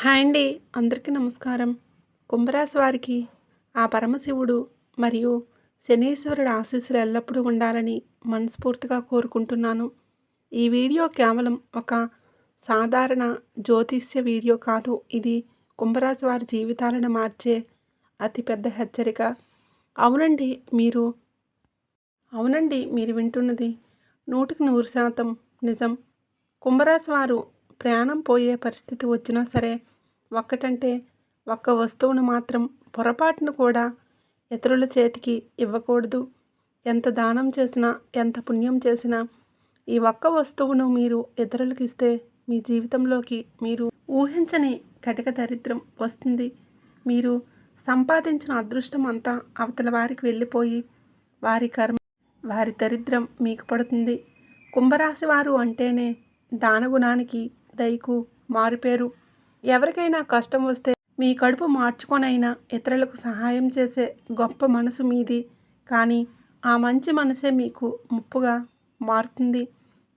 Hi అండి. అందరికీ నమస్కారం. కుంభరాశి వారికి ఆ పరమశివుడు మరియు శనీశ్వరుడు ఆశీస్సులు ఎల్లప్పుడూ ఉండాలని మనస్ఫూర్తిగా కోరుకుంటున్నాను. ఈ వీడియో కేవలం ఒక సాధారణ జ్యోతిష్య వీడియో కాదు. ఇది కుంభరాశి వారి జీవితాలను మార్చే అతిపెద్ద హెచ్చరిక. అవునండి మీరు మీరు వింటున్నది 100% నిజం. కుంభరాశి వారు ప్రాణం పోయే పరిస్థితి వచ్చినా సరే, ఒక్కటంటే ఒక్క వస్తువును మాత్రం పొరపాటును కూడా ఇతరుల చేతికి ఇవ్వకూడదు. ఎంత దానం చేసినా, ఎంత పుణ్యం చేసినా, ఈ ఒక్క వస్తువును మీరు ఇతరులకు ఇస్తే మీ జీవితంలోకి మీరు ఊహించని కటిక దరిద్రం వస్తుంది. మీరు సంపాదించిన అదృష్టం అంతా అవతల వారికి వెళ్ళిపోయి వారి కర్మ, వారి దరిద్రం మీకు పడుతుంది. కుంభరాశి వారు అంటేనే దానగుణానికి, దయకు మారుపేరు. ఎవరికైనా కష్టం వస్తే మీ కడుపు మార్చుకొనైనా ఇతరులకు సహాయం చేసే గొప్ప మనసు మీది. కానీ ఆ మంచి మనసే మీకు ముప్పుగా మారుతుంది.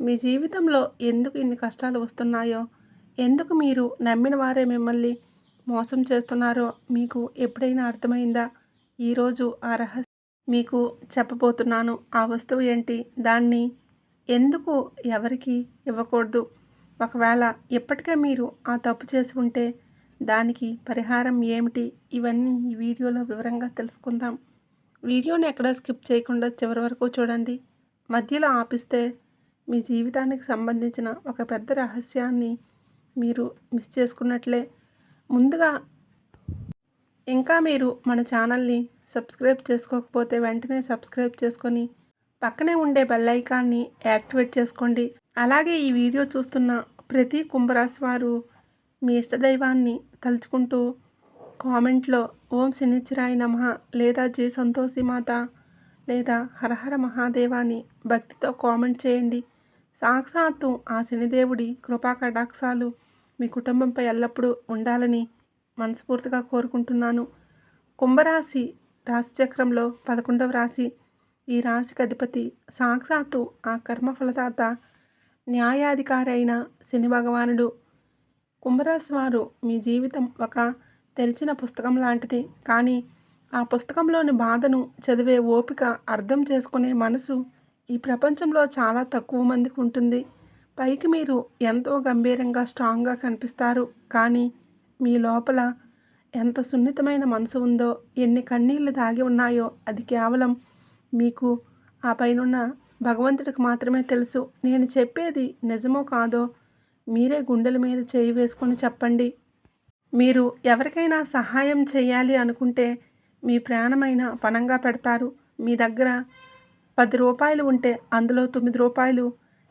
మీ జీవితంలో ఎందుకు ఇన్ని కష్టాలు వస్తున్నాయో, ఎందుకు మీరు నమ్మిన వారే మిమ్మల్ని మోసం చేస్తున్నారో మీకు ఎప్పుడైనా అర్థమైందా? ఈరోజు ఆ రహస్యం మీకు చెప్పబోతున్నాను. ఆ వస్తువు ఏంటి? దాన్ని ఎందుకు ఎవరికి ఇవ్వకూడదు? ఒకవేళ ఇప్పటికే మీరు ఆ తప్పు చేసి ఉంటే దానికి పరిహారం ఏమిటి? ఇవన్నీ ఈ వీడియోలో వివరంగా తెలుసుకుందాం. వీడియోని ఎక్కడా స్కిప్ చేయకుండా చివరి వరకు చూడండి. మధ్యలో ఆపిస్తే మీ జీవితానికి సంబంధించిన ఒక పెద్ద రహస్యాన్ని మీరు మిస్ చేసుకున్నట్లే. ముందుగా ఇంకా మీరు మన ఛానల్ని సబ్స్క్రైబ్ చేసుకోకపోతే వెంటనే సబ్స్క్రైబ్ చేసుకొని పక్కనే ఉండే బెల్ ఐకాన్ని యాక్టివేట్ చేసుకోండి. అలాగే ఈ వీడియో చూస్తున్న ప్రతి కుంభరాశి వారు మీ ఇష్టదైవాన్ని తలుచుకుంటూ కామెంట్లో ఓం శనిశ్చరాయ నమః లేదా జై సంతోషి మాత లేదా హరహర మహాదేవాని భక్తితో కామెంట్ చేయండి. సాక్షాత్తు ఆ శనిదేవుడి కృపా కటాక్షాలు మీ కుటుంబంపై ఎల్లప్పుడూ ఉండాలని మనస్ఫూర్తిగా కోరుకుంటున్నాను. కుంభరాశి రాశిచక్రంలో 11వ రాశి. ఈ రాశికి అధిపతి సాక్షాత్తు ఆ కర్మఫలదాత న్యాయాధికారి అయిన శని భగవానుడు. కుంభరాశి వారు మీ జీవితం ఒక తెరిచిన పుస్తకం లాంటిది. కానీ ఆ పుస్తకంలోని బాధను చదివే ఓపిక, అర్థం చేసుకునే మనసు ఈ ప్రపంచంలో చాలా తక్కువ మందికి ఉంటుంది. పైకి మీరు ఎంతో గంభీరంగా, స్ట్రాంగ్గా కనిపిస్తారు. కానీ మీ లోపల ఎంత సున్నితమైన మనసు ఉందో, ఎన్ని కన్నీళ్లు దాగి ఉన్నాయో అది కేవలం మీకు ఆ పైనున్న భగవంతుడికి మాత్రమే తెలుసు. నేను చెప్పేది నిజమో కాదో మీరే గుండెల మీద చేయి వేసుకొని చెప్పండి. మీరు ఎవరికైనా సహాయం చేయాలి అనుకుంటే మీ ప్రాణమైన పణంగా పెడతారు. మీ దగ్గర 10 రూపాయలు ఉంటే అందులో 9 రూపాయలు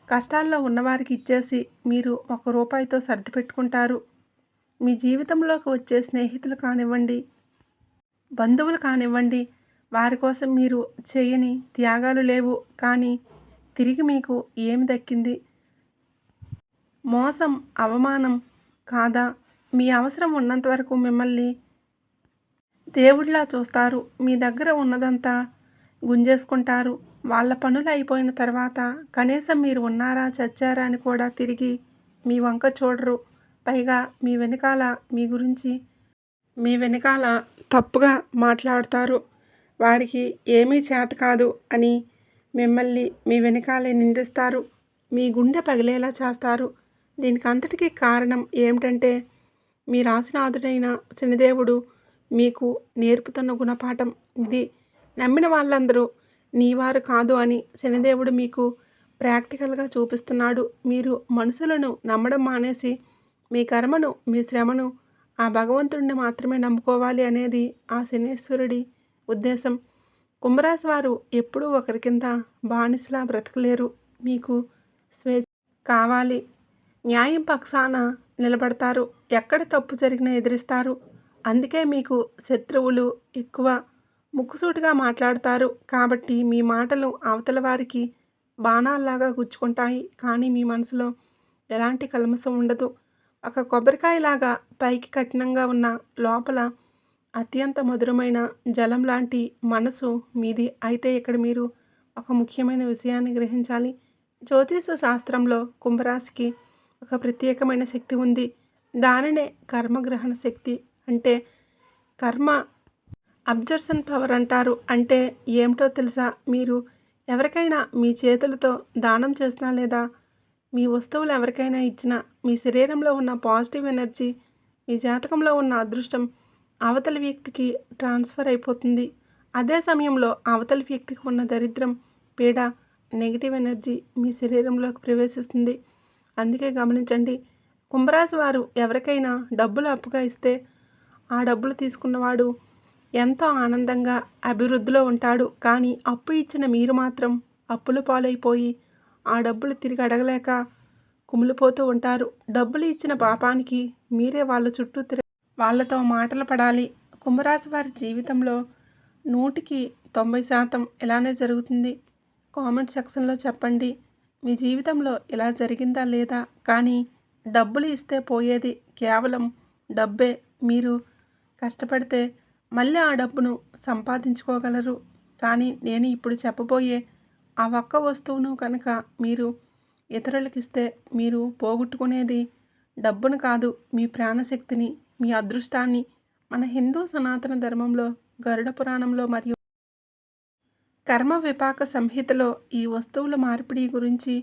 కష్టాల్లో ఉన్నవారికి ఇచ్చేసి మీరు 1 రూపాయితో సర్ది పెట్టుకుంటారు. మీ జీవితంలోకి వచ్చే స్నేహితులు కానివ్వండి, బంధువులు కానివ్వండి, వారి కోసం మీరు చేయని త్యాగాలు లేవు. కానీ తిరిగి మీకు ఏమి దక్కింది? మోసం, అవమానం కాదా? మీ అవసరం ఉన్నంత వరకు మిమ్మల్ని దేవుడిలా చూస్తారు. మీ దగ్గర ఉన్నదంతా గుంజేసుకుంటారు. వాళ్ళ పనులు అయిపోయిన తర్వాత కనీసం మీరు ఉన్నారా, చచ్చారా అని కూడా తిరిగి మీ వంక చూడరు. పైగా మీ వెనకాల తప్పుగా మాట్లాడతారు. వాడికి ఏమీ చేత కాదు అని మిమ్మల్ని మీ వెనకాలే నిందిస్తారు. మీ గుండె పగిలేలా చేస్తారు. దీనికి అంతటికీ కారణం ఏమిటంటే మీ రాశినాథుడైన శనిదేవుడు మీకు నేర్పుతున్న గుణపాఠం ఇది. నమ్మిన వాళ్ళందరూ నీవారు కాదు అని శనిదేవుడు మీకు ప్రాక్టికల్గా చూపిస్తున్నాడు. మీరు మనుషులను నమ్మడం మానేసి మీ కర్మను, మీ శ్రమను, ఆ భగవంతుడిని మాత్రమే నమ్ముకోవాలి అనేది ఆ శనీశ్వరుడి ఉద్దేశం. కుంభరాశి వారు ఎప్పుడూ ఒకరి కింద బానిసలా బ్రతకలేరు. మీకు స్వేచ్ఛ కావాలి. న్యాయం పక్షాన నిలబడతారు. ఎక్కడ తప్పు జరిగినా ఎదిరిస్తారు. అందుకే మీకు శత్రువులు ఎక్కువ. ముక్కుసూటిగా మాట్లాడతారు. కాబట్టి మీ మాటలు అవతల వారికి బాణాల్లాగా గుచ్చుకుంటాయి. కానీ మీ మనసులో ఎలాంటి కల్మషం ఉండదు. ఒక కొబ్బరికాయలాగా పైకి కఠినంగా ఉన్న లోపల అత్యంత మధురమైన జలం లాంటి మనసు మీది. అయితే ఇక్కడ మీరు ఒక ముఖ్యమైన విషయాన్ని గ్రహించాలి. జ్యోతిష శాస్త్రంలో కుంభరాశికి ఒక ప్రత్యేకమైన శక్తి ఉంది. దానినే కర్మగ్రహణ శక్తి అంటే కర్మ అబ్జర్షన్ పవర్ అంటారు. అంటే ఏమిటో తెలుసా? మీరు ఎవరికైనా మీ చేతులతో దానం చేసినా లేదా మీ వస్తువులు ఎవరికైనా ఇచ్చినా మీ శరీరంలో ఉన్న పాజిటివ్ ఎనర్జీ, మీ జాతకంలో ఉన్న అదృష్టం అవతలి వ్యక్తికి ట్రాన్స్ఫర్ అయిపోతుంది. అదే సమయంలో అవతలి వ్యక్తికి ఉన్న దరిద్రం, పీడ, నెగిటివ్ ఎనర్జీ మీ శరీరంలోకి ప్రవేశిస్తుంది. అందుకే గమనించండి, కుంభరాశి వారు ఎవరికైనా డబ్బులు అప్పుగా ఇస్తే ఆ డబ్బులు తీసుకున్నవాడు ఎంతో ఆనందంగా అభివృద్ధిలో ఉంటాడు. కానీ అప్పు ఇచ్చిన మీరు మాత్రం అప్పుల పాలైపోయి ఆ డబ్బులు తిరిగి అడగలేక కుమిలిపోతూ ఉంటారు. డబ్బులు ఇచ్చిన పాపానికి మీరే వాళ్ళ చుట్టూ వాళ్ళతో మాటలు పడాలి. కుంభరాశి వారి జీవితంలో 100కి 90% ఇలానే జరుగుతుంది. కామెంట్ సెక్షన్లో చెప్పండి. మీ జీవితంలో ఇలా జరిగిందా లేదా? కానీ డబ్బులు ఇస్తే పోయేది కేవలం డబ్బే. మీరు కష్టపడితే మళ్ళీ ఆ డబ్బును సంపాదించుకోగలరు. కానీ నేను ఇప్పుడు చెప్పబోయే ఆ ఒక్క వస్తువును కనుక మీరు ఇతరులకిస్తే మీరు పోగొట్టుకునేది డబ్బును కాదు, మీ ప్రాణశక్తిని, మీ అదృష్టాన్ని. మన హిందూ సనాతన ధర్మంలో గరుడ పురాణంలో మరియు కర్మ విపాక సంహితలో ఈ వస్తువుల మార్పిడి గురించి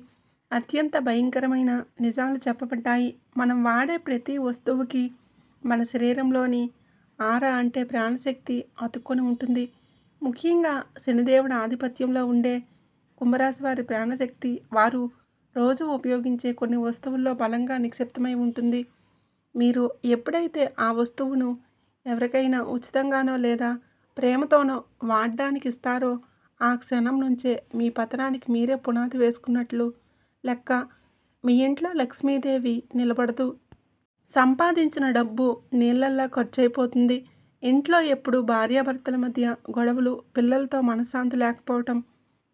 అత్యంత భయంకరమైన నిజాలు చెప్పబడ్డాయి. మనం వాడే ప్రతి వస్తువుకి మన శరీరంలోని ఆరా అంటే ప్రాణశక్తి అతుక్కొని ఉంటుంది. ముఖ్యంగా శనిదేవుడి ఆధిపత్యంలో ఉండే కుంభరాశి వారి ప్రాణశక్తి వారు రోజు ఉపయోగించే కొన్ని వస్తువుల్లో బలంగా నిక్షిప్తమై ఉంటుంది. మీరు ఎప్పుడైతే ఆ వస్తువును ఎవరికైనా ఉచితంగానో లేదా ప్రేమతోనో వాడడానికి ఇస్తారో ఆ క్షణం నుంచే మీ పతనానికి మీరే పునాది వేసుకున్నట్లు లెక్క. మీ ఇంట్లో లక్ష్మీదేవి నిలబడదు. సంపాదించిన డబ్బు నీళ్ళల్లా ఖర్చయిపోతుంది. ఇంట్లో ఎప్పుడు భార్యాభర్తల మధ్య గొడవలు, పిల్లలతో మనశ్శాంతి లేకపోవటం,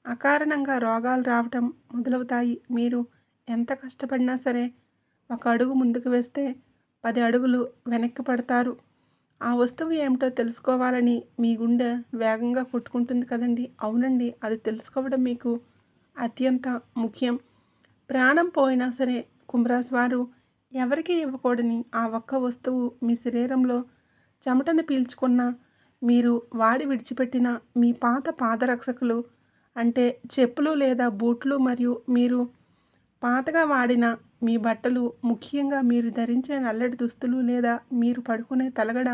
అకారణంగా రోగాలు రావటం మొదలవుతాయి. మీరు ఎంత కష్టపడినా సరే ఒక అడుగు ముందుకు వేస్తే 10 అడుగులు వెనక్కి పడతారు. ఆ వస్తువు ఏమిటో తెలుసుకోవాలని మీ గుండె వేగంగా కొట్టుకుంటుంది కదండి. అవునండి, అది తెలుసుకోవడం మీకు అత్యంత ముఖ్యం. ప్రాణం పోయినా సరే కుంభరాశి వారు ఎవరికీ ఇవ్వకూడని ఆ ఒక్క వస్తువు మీ శరీరంలో చెమటను పీల్చుకున్న మీరు వాడి విడిచిపెట్టిన మీ పాత పాదరక్షకులు అంటే చెప్పులు లేదా బూట్లు మరియు మీరు పాతగా వాడిన మీ బట్టలు, ముఖ్యంగా మీరు ధరించే నల్లటి దుస్తులు లేదా మీరు పడుకునే తలగడ,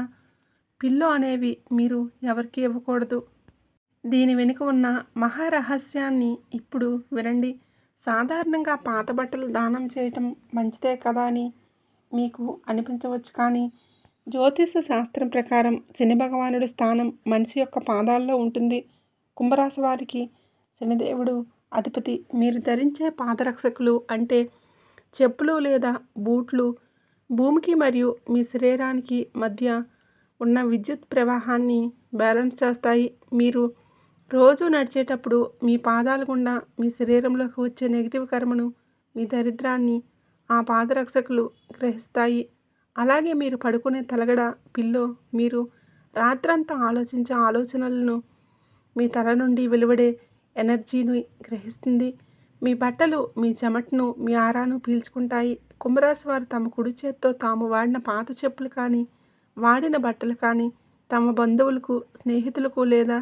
పిల్లో అనేవి మీరు ఎవరికీ ఇవ్వకూడదు. దీని వెనుక ఉన్న మహారహస్యాన్ని ఇప్పుడు వినండి. సాధారణంగా పాత బట్టలు దానం చేయటం మంచిదే కదా అని మీకు అనిపించవచ్చు. కానీ జ్యోతిష శాస్త్రం ప్రకారం శని భగవానుడి స్థానం మనిషి యొక్క పాదాల్లో ఉంటుంది. కుంభరాశి వారికి శనిదేవుడు అధిపతి. మీరు ధరించే పాదరక్షకులు అంటే చెప్పులు లేదా బూట్లు భూమికి మరియు మీ శరీరానికి మధ్య ఉన్న విద్యుత్ ప్రవాహాన్ని బ్యాలెన్స్ చేస్తాయి. మీరు రోజు నడిచేటప్పుడు మీ పాదాల గుండా మీ శరీరంలోకి వచ్చే నెగిటివ్ కర్మను, మీ దరిద్రాన్ని ఆ పాదరక్షకులు గ్రహిస్తాయి. అలాగే మీరు పడుకునే తలగడ, పిల్లో మీరు రాత్రంతా ఆలోచించే ఆలోచనలను, మీ తల నుండి వెలువడే ఎనర్జీని గ్రహిస్తుంది. మీ బట్టలు మీ చెమటను, మీ ఆరాను పీల్చుకుంటాయి. కుంభరాశి వారు తమ కుడి చేత్తో తాము వాడిన పాత చెప్పులు కానీ, వాడిన బట్టలు కానీ తమ బంధువులకు, స్నేహితులకు లేదా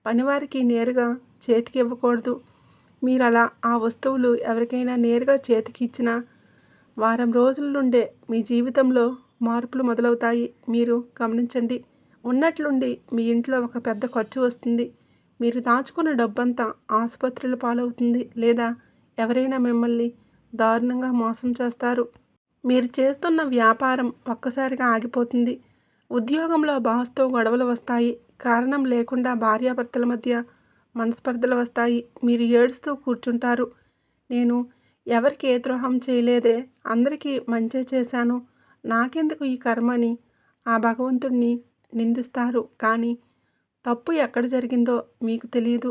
పనివారికి నేరుగా చేతికి ఇవ్వకూడదు. మీరు అలా ఆ వస్తువులు ఎవరికైనా నేరుగా చేతికి ఇచ్చిన వారం రోజుల నుండే మీ జీవితంలో మార్పులు మొదలవుతాయి. మీరు గమనించండి, ఉన్నట్లుండి మీ ఇంట్లో ఒక పెద్ద ఖర్చు వస్తుంది. మీరు దాచుకున్న డబ్బంతా ఆసుపత్రుల పాలవుతుంది లేదా ఎవరైనా మిమ్మల్ని దారుణంగా మోసం చేస్తారు. మీరు చేస్తున్న వ్యాపారం ఒక్కసారిగా ఆగిపోతుంది. ఉద్యోగంలో బాస్తో గొడవలు వస్తాయి. కారణం లేకుండా భార్యాభర్తల మధ్య మనస్పర్ధలు వస్తాయి. మీరు ఏడుస్తూ కూర్చుంటారు. నేను ఎవరికి ఏ ద్రోహం చేయలేదే, అందరికీ మంచే చేశాను, నాకెందుకు ఈ కర్మని ఆ భగవంతుడిని నిందిస్తారు. కానీ తప్పు ఎక్కడ జరిగిందో మీకు తెలియదు.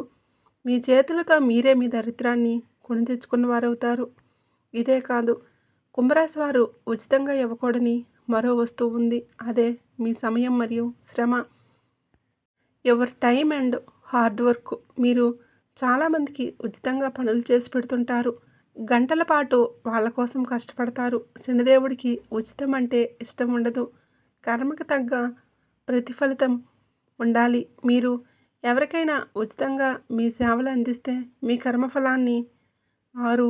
మీ చేతులతో మీరే మీ దరిద్రాన్ని కొని తెచ్చుకున్నవారవుతారు. ఇదే కాదు, కుంభరాశి వారు ఉచితంగా ఇవ్వకూడని మరో వస్తువు ఉంది. అదే మీ సమయం మరియు శ్రమ. Your time and hard work. మీరు చాలామందికి ఉచితంగా పనులు చేసి పెడుతుంటారు. గంటల పాటు వాళ్ళ కోసం కష్టపడతారు. శనిదేవుడికి ఉచితం అంటే ఇష్టం ఉండదు. కర్మకు తగ్గ ప్రతిఫలితం ఉండాలి. మీరు ఎవరికైనా ఉచితంగా మీ సేవలు అందిస్తే మీ కర్మఫలాన్ని వారు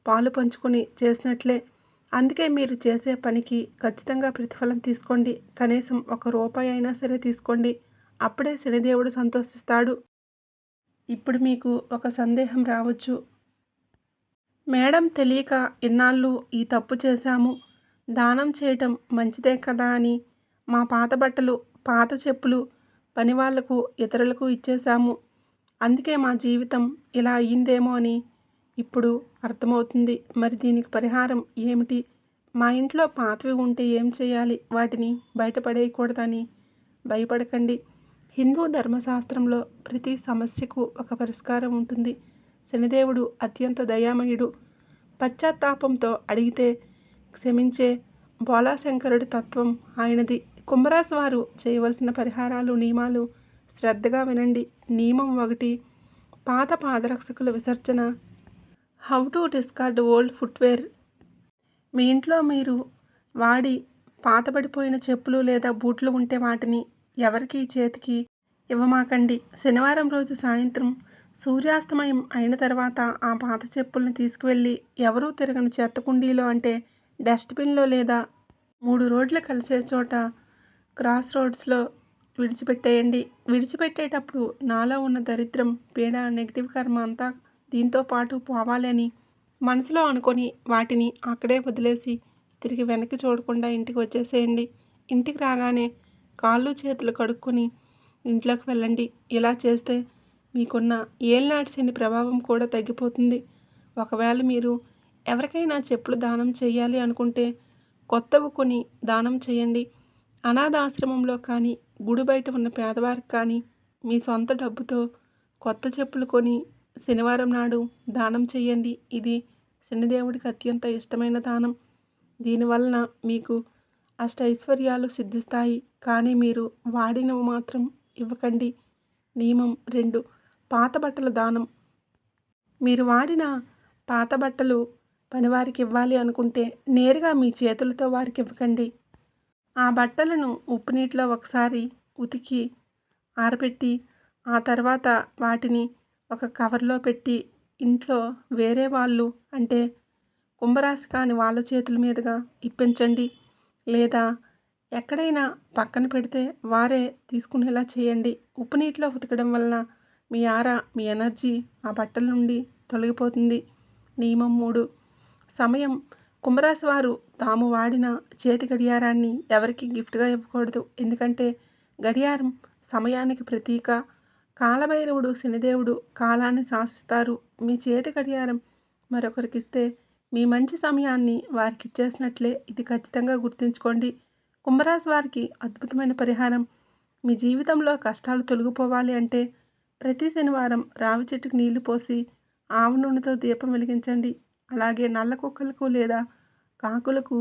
పాలు పంచుకొని చేసినట్లే. అందుకే మీరు చేసే పనికి ఖచ్చితంగా ప్రతిఫలం తీసుకోండి. కనీసం ₹1 అయినా సరే తీసుకోండి. అప్పుడే శనిదేవుడు సంతోషిస్తాడు. ఇప్పుడు మీకు ఒక సందేహం రావచ్చు. మేడం తెలియక ఇన్నాళ్ళు ఈ తప్పు చేశాము. దానం చేయటం మంచిదే కదా అని మా పాత బట్టలు, పాత చెప్పులు పనివాళ్లకు, ఇతరులకు ఇచ్చేశాము. అందుకే మా జీవితం ఇలా అయ్యిందేమో అని ఇప్పుడు అర్థమవుతుంది. మరి దీనికి పరిహారం ఏమిటి? మా ఇంట్లో పాతవి ఉంటే ఏం చేయాలి? వాటిని బయటపడేయకూడదని భయపడకండి. హిందూ ధర్మశాస్త్రంలో ప్రతి సమస్యకు ఒక పరిష్కారం ఉంటుంది. శనిదేవుడు అత్యంత దయామయుడు. పశ్చాత్తాపంతో అడిగితే క్షమించే బోళాశంకరుడి తత్వం ఆయనది. కుంభరాశి వారు చేయవలసిన పరిహారాలు, నియమాలు శ్రద్ధగా వినండి. నియమం 1, పాత పాదరక్షకుల విసర్జన. How to discard old footwear. మీ ఇంట్లో మీరు వాడి పాతబడిపోయిన చెప్పులు లేదా బూట్లు ఉంటే వాటిని ఎవరికి చేతికి ఇవ్వమాకండి. శనివారం రోజు సాయంత్రం సూర్యాస్తమయం అయిన తర్వాత ఆ పాత చెప్పుల్ని తీసుకువెళ్ళి ఎవరూ తిరగని చెత్త కుండీలో అంటే డస్ట్బిన్లో లేదా 3 రోడ్లు కలిసే చోట క్రాస్ రోడ్స్లో విడిచిపెట్టేయండి. విడిచిపెట్టేటప్పుడు నాలో ఉన్న దరిద్రం, పీడ, నెగిటివ్ కర్మ అంతా దీంతో పాటు పోవాలి అని మనసులో అనుకొని వాటిని అక్కడే వదిలేసి తిరిగి వెనక్కి చూడకుండా ఇంటికి వచ్చేసేయండి. ఇంటికి రాగానే కాళ్ళు చేతులు కడుక్కొని ఇంట్లోకి వెళ్ళండి. ఇలా చేస్తే మీకున్న ఏళ్నాటి శని ప్రభావం కూడా తగ్గిపోతుంది. ఒకవేళ మీరు ఎవరికైనా చెప్పులు దానం చేయాలి అనుకుంటే కొత్తవి కొని దానం చేయండి. అనాథాశ్రమంలో కానీ, గుడి బయట ఉన్న పేదవారికి కానీ మీ సొంత డబ్బుతో కొత్త చెప్పులు కొని శనివారం నాడు దానం చేయండి. ఇది శనిదేవుడికి అత్యంత ఇష్టమైన దానం. దీనివలన మీకు అష్టైశ్వర్యాలు సిద్ధిస్తాయి. కానీ మీరు వాడినవి మాత్రం ఇవ్వకండి. నియమం 2, పాత బట్టల దానం. మీరు వాడిన పాత బట్టలు పనివారికి ఇవ్వాలి అనుకుంటే నేరుగా మీ చేతులతో వారికి ఇవ్వకండి. ఆ బట్టలను ఉప్పు నీటిలో ఒకసారి ఉతికి ఆరబెట్టి ఆ తర్వాత వాటిని ఒక కవర్లో పెట్టి ఇంట్లో వేరే వాళ్ళు అంటే కుంభరాశి కాని వాళ్ళ చేతుల మీదుగా ఇప్పించండి. లేదా ఎక్కడైనా పక్కన పెడితే వారే తీసుకునేలా చేయండి. ఉప్పు నీటిలో ఉతకడం వలన మీ ఆరా, మీ ఎనర్జీ ఆ బట్టల నుండి తొలగిపోతుంది. నియమం 3, సమయం. కుంభరాశి వారు తాము వాడిన చేతి గడియారాన్ని ఎవరికి గిఫ్ట్గా ఇవ్వకూడదు. ఎందుకంటే గడియారం సమయానికి ప్రతీక. కాలభైరవుడు, శనిదేవుడు కాలాన్ని శాసిస్తారు. మీ చేతి గడియారం మరొకరికిస్తే మీ మంచి సమయాన్ని వారికి ఇచ్చేసినట్లే. ఇది ఖచ్చితంగా గుర్తుంచుకోండి. కుంభరాశి వారికి అద్భుతమైన పరిహారం. మీ జీవితంలో కష్టాలు తొలగిపోవాలి అంటే ప్రతి శనివారం రావి చెట్టుకు నీళ్లు పోసి ఆవు నూనెతో దీపం వెలిగించండి. అలాగే నల్ల కుక్కలకు లేదా కాకులకు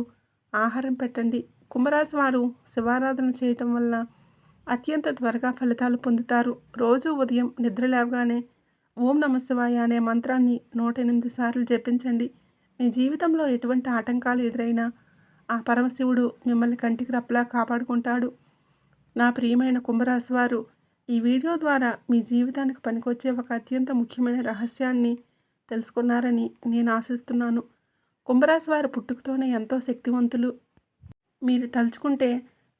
ఆహారం పెట్టండి. కుంభరాశి వారు శివారాధన చేయటం వల్ల అత్యంత త్వరగా ఫలితాలు పొందుతారు. రోజు ఉదయం నిద్ర లేవగానే ఓం నమఃశివాయ అనే మంత్రాన్ని 108 సార్లు జపించండి. మీ జీవితంలో ఎటువంటి ఆటంకాలు ఎదురైనా ఆ పరమశివుడు మిమ్మల్ని కంటికి రెప్పలా కాపాడుకుంటాడు. నా ప్రియమైన కుంభరాశి వారు, ఈ వీడియో ద్వారా మీ జీవితానికి పనికొచ్చే ఒక అత్యంత ముఖ్యమైన రహస్యాన్ని తెలుసుకున్నారని నేను ఆశిస్తున్నాను. కుంభరాశి వారు పుట్టుకతోనే ఎంతో శక్తివంతులు. మీరు తలుచుకుంటే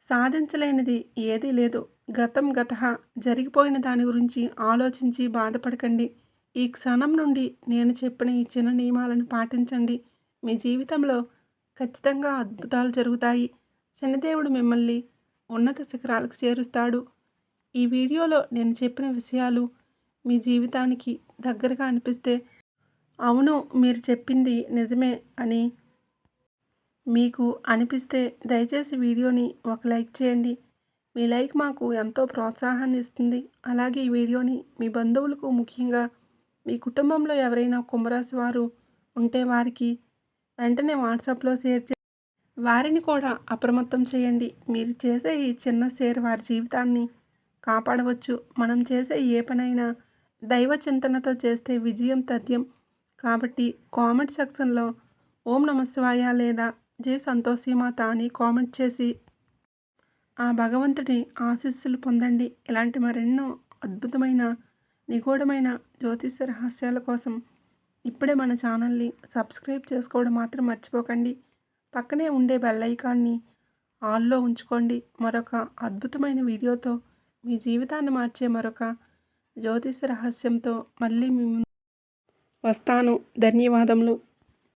సాధించలేనిది ఏదీ లేదు. గతం గతః, జరిగిపోయిన దాని గురించి ఆలోచించి బాధపడకండి. ఈ క్షణం నుండి నేను చెప్పిన ఈ చిన్న నియమాలను పాటించండి. మీ జీవితంలో ఖచ్చితంగా అద్భుతాలు జరుగుతాయి. శనిదేవుడు మిమ్మల్ని ఉన్నత శిఖరాలకు చేరుస్తాడు. ఈ వీడియోలో నేను చెప్పిన విషయాలు మీ జీవితానికి దగ్గరగా అనిపిస్తే అవును మీరు చెప్పింది నిజమే అని మీకు అనిపిస్తే దయచేసి వీడియోని ఒక లైక్ చేయండి. మీ లైక్ మాకు ఎంతో ప్రోత్సాహాన్ని ఇస్తుంది. అలాగే ఈ వీడియోని మీ బంధువులకు, ముఖ్యంగా మీ కుటుంబంలో ఎవరైనా కుంభరాశి వారు ఉంటే వారికి వెంటనే వాట్సాప్లో షేర్ చేసి వారిని కూడా అప్రమత్తం చేయండి. మీరు చేసే ఈ చిన్న షేర్ వారి జీవితాన్ని కాపాడవచ్చు. మనం చేసే ఏ పనైనా దైవ చింతనతో చేస్తే విజయం తథ్యం. కాబట్టి కామెంట్ సెక్షన్లో ఓం నమ శివాయ లేదా జై సంతోషి మాత అని కామెంట్ చేసి ఆ భగవంతుడి ఆశీస్సులు పొందండి. ఇలాంటి మరెన్నో అద్భుతమైన నిగూఢమైన జ్యోతిష్య రహస్యాల కోసం ఇప్పుడే మన ఛానల్ని సబ్స్క్రైబ్ చేసుకోవడం మాత్రం మర్చిపోకండి. పక్కనే ఉండే బెల్ ఐకాన్ని ఆన్లో ఉంచుకోండి. మరొక అద్భుతమైన వీడియోతో మీ జీవితాన్ని మార్చే మరొక జ్యోతిష్య రహస్యంతో మళ్ళీ మీ ముందు వస్తాను. ధన్యవాదములు.